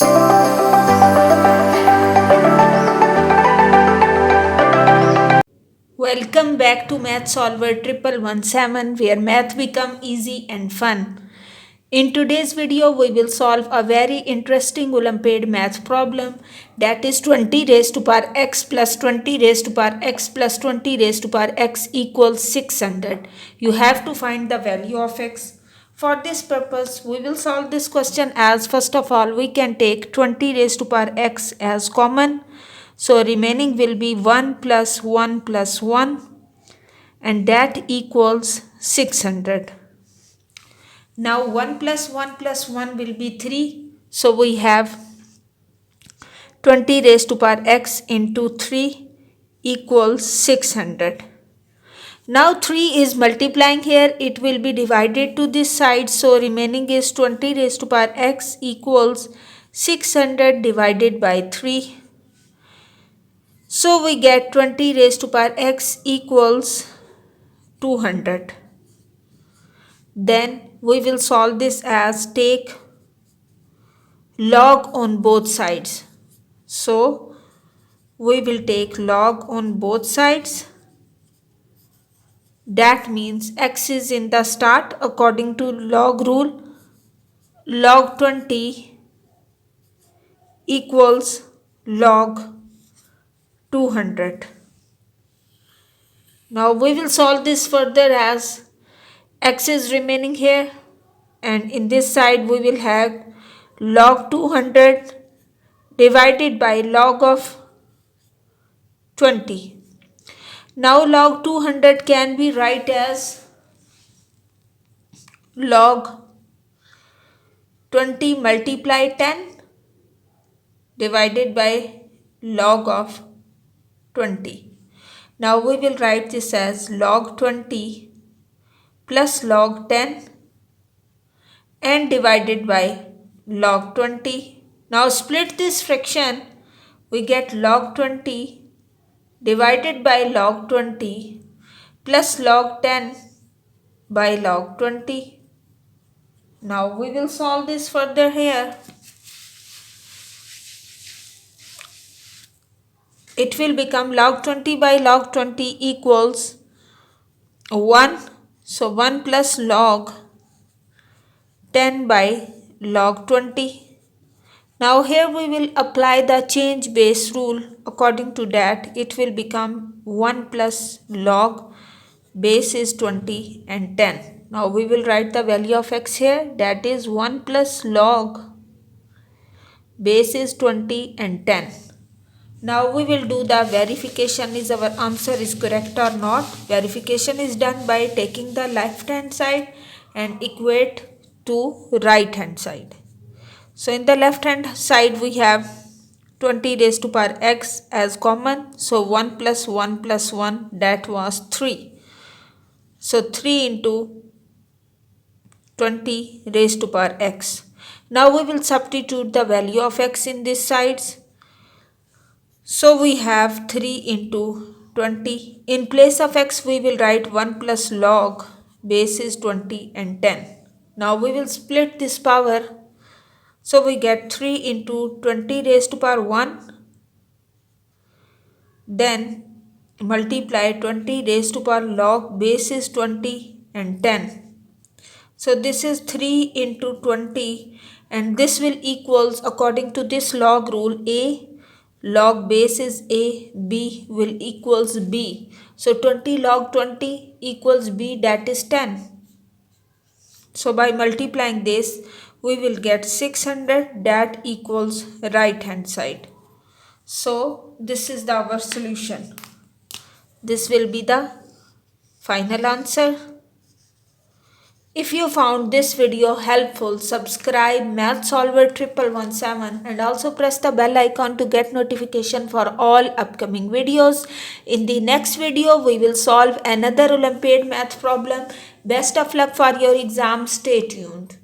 Welcome back to Math Solver 1117, where math become easy and fun. In today's video, we will solve a very interesting Olympiad math problem, that is 20 raised to power x plus 20 raised to power x plus 20 raised to power x equals 600. You have to find the value of x. For this purpose, we will solve this question as first of all we can take 20 raised to power x as common. So remaining will be 1 plus 1 plus 1, and that equals 600. Now 1 plus 1 plus 1 will be 3. So we have 20 raised to power x into 3 equals 600. Now 3 is multiplying here, it will be divided to this side. So remaining is 20 raised to power x equals 600 divided by 3. So we get 20 raised to power x equals 200. Then we will solve this as take log on both sides. So we will take log on both sides. That means x is in the start according to log rule. Log 20 equals log 200. Now we will solve this further as x is remaining here, and in this side we will have log 200 divided by log of 20. Now log 200 can be written as log 20 multiply 10 divided by log of 20. Now we will write this as log 20 plus log 10 and divided by log 20. Now split this fraction, we get log 20 divided by log 20 plus log 10 by log 20. Now we will solve this further here. It will become log 20 by log 20 equals 1. So 1 plus log 10 by log 20. Now here we will apply the change base rule. According to that, it will become 1 plus log base is 20 and 10. Now we will write the value of x here, that is 1 plus log base is 20 and 10. Now we will do the verification is our answer is correct or not. Verification is done by taking the left hand side and equate to right hand side. So in the left hand side we have 20 raised to power x as common. So 1 plus 1 plus 1, that was 3. So 3 into 20 raised to power x. Now we will substitute the value of x in these sides. So we have 3 into 20. In place of x we will write 1 plus log base is 20 and 10. Now we will split this power. So we get 3 into 20 raised to power 1. Then multiply 20 raised to power log base is 20 and 10. So this is 3 into 20, and this will equals according to this log rule a. Log base is a, b will equals b. So 20 log 20 equals b, that is 10. So by multiplying this, we will get 600, that equals right hand side. So this is our solution. This will be the final answer. If you found this video helpful, subscribe Math Solver 1117 and also press the bell icon to get notification for all upcoming videos. In the next video, we will solve another Olympiad math problem. Best of luck for your exam. Stay tuned.